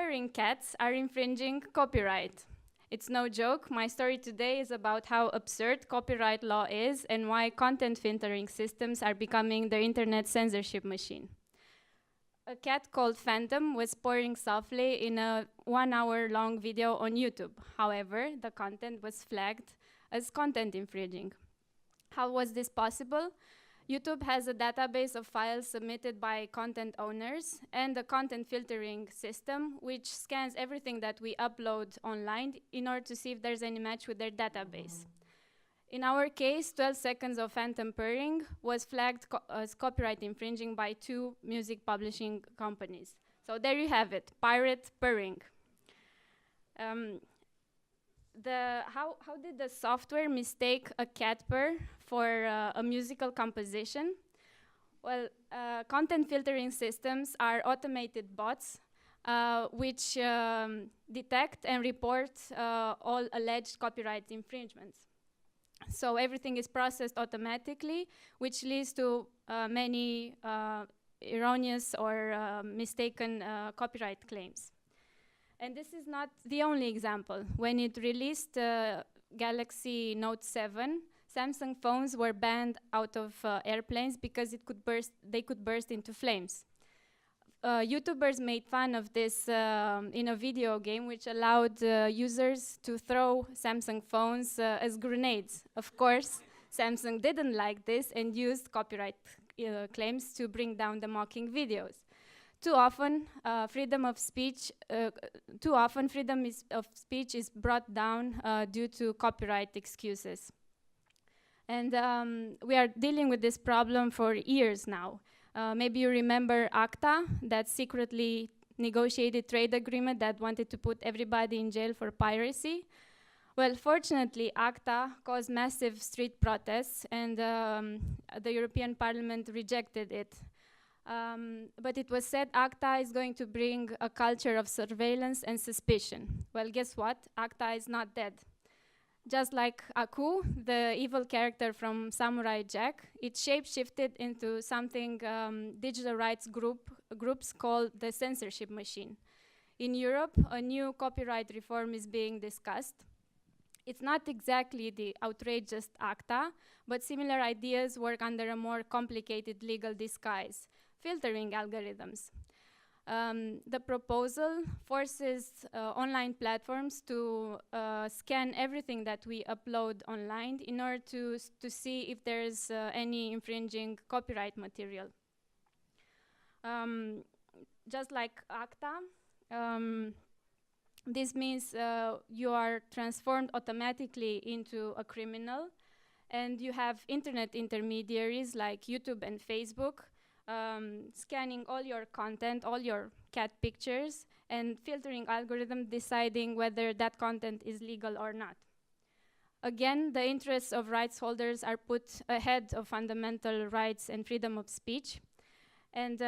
purring cats are infringing copyright. It's no joke. My story today is about how absurd copyright law is and why content filtering systems are becoming the internet censorship machine. A cat called Phantom was purring softly in a 1-hour-long video on YouTube. However, the content was flagged as content infringing. How was this possible? YouTube has a database of files submitted by content owners and a content filtering system which scans everything that we upload online in order to see if there's any match with their database. In our case, 12 seconds of phantom purring was flagged as copyright infringing by 2 music publishing companies. So there you have it, pirate purring. How did the software mistake a cat purr for a musical composition? Well, content filtering systems are automated bots which detect and report all alleged copyright infringements. So everything is processed automatically, which leads to many erroneous or mistaken copyright claims. And this is not the only example. When it released Galaxy Note 7, Samsung phones were banned out of airplanes because they could burst into flames. YouTubers made fun of this in a video game which allowed users to throw Samsung phones as grenades. Of course, Samsung didn't like this and used copyright claims to bring down the mocking videos. Too often, freedom of speech is brought down due to copyright excuses. And we are dealing with this problem for years now. Maybe you remember ApTI, that secretly negotiated trade agreement that wanted to put everybody in jail for piracy. Well, fortunately, ApTI caused massive street protests, and the European Parliament rejected it. But it was said ApTI is going to bring a culture of surveillance and suspicion. Well, guess what? ApTI is not dead. Just like Aku, the evil character from Samurai Jack, it shape-shifted into something digital rights groups called the censorship machine. In Europe, a new copyright reform is being discussed. It's not exactly the outrageous ApTI, but similar ideas work under a more complicated legal disguise, filtering algorithms. The proposal forces online platforms to scan everything that we upload online in order to see if there's any infringing copyright material. Just like ApTI, this means you are transformed automatically into a criminal, and you have internet intermediaries like YouTube and Facebook scanning all your content, all your cat pictures, and filtering algorithm deciding whether that content is legal or not. Again, the interests of rights holders are put ahead of fundamental rights and freedom of speech. And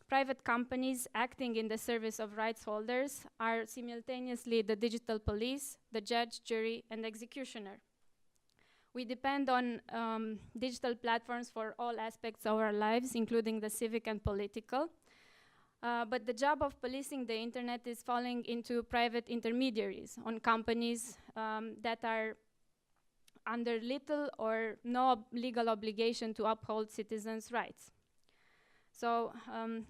private companies acting in the service of rights holders are simultaneously the digital police, the judge, jury, and executioner. We depend on digital platforms for all aspects of our lives, including the civic and political. But the job of policing the internet is falling into private intermediaries, on companies that are under little or no legal obligation to uphold citizens' rights. So,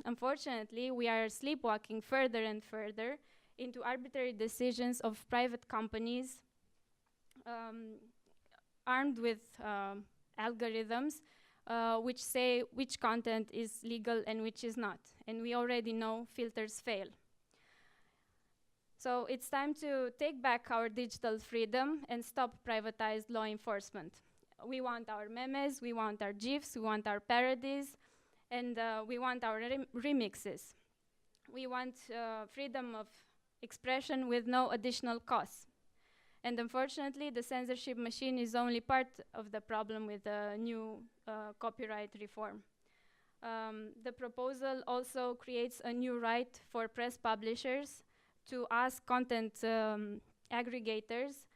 unfortunately, we are sleepwalking further and further into arbitrary decisions of private companies armed with algorithms which say which content is legal and which is not. And we already know filters fail. So it's time to take back our digital freedom and stop privatized law enforcement. We want our memes, we want our GIFs, we want our parodies, and we want our remixes. We want freedom of expression with no additional costs. And unfortunately, the censorship machine is only part of the problem with the new copyright reform. The proposal also creates a new right for press publishers to ask content aggregators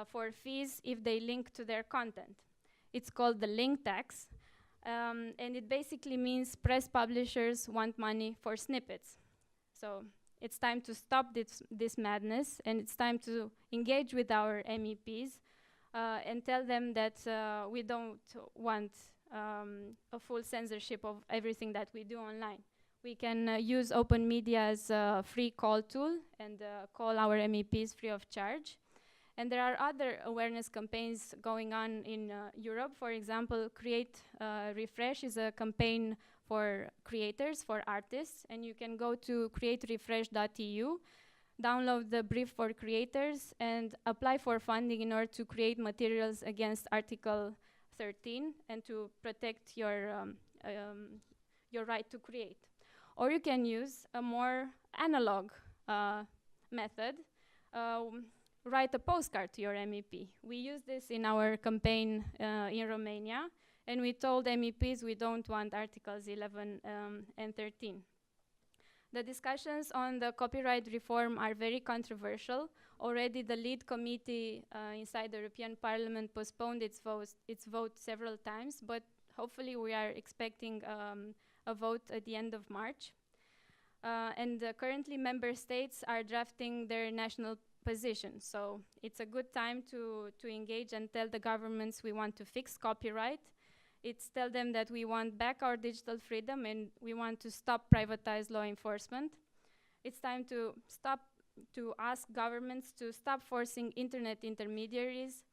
for fees if they link to their content. It's called the link tax, and it basically means press publishers want money for snippets. So It's time to stop this madness, and it's time to engage with our MEPs and tell them that we don't want a full censorship of everything that we do online. We can use open media as a free call tool and call our MEPs free of charge. And there are other awareness campaigns going on in Europe. For example, Create Refresh is a campaign for creators, for artists, and you can go to createrefresh.eu, download the brief for creators, and apply for funding in order to create materials against Article 13 and to protect your right to create. Or you can use a more analog method. Write a postcard to your MEP. We use this in our campaign in Romania, and we told MEPs we don't want Articles 11 and 13. The discussions on the copyright reform are very controversial. Already the lead committee inside the European Parliament postponed its vote several times, but hopefully we are expecting a vote at the end of March. And currently member states are drafting their national position. So it's a good time to engage and tell the governments we want to fix copyright. It's tell them that we want back our digital freedom and we want to stop privatized law enforcement. It's time to ask governments to stop forcing internet intermediaries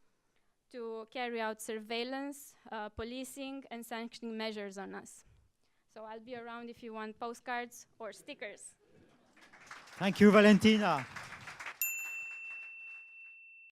to carry out surveillance, policing, and sanctioning measures on us. So I'll be around if you want postcards or stickers. Thank you, Valentina.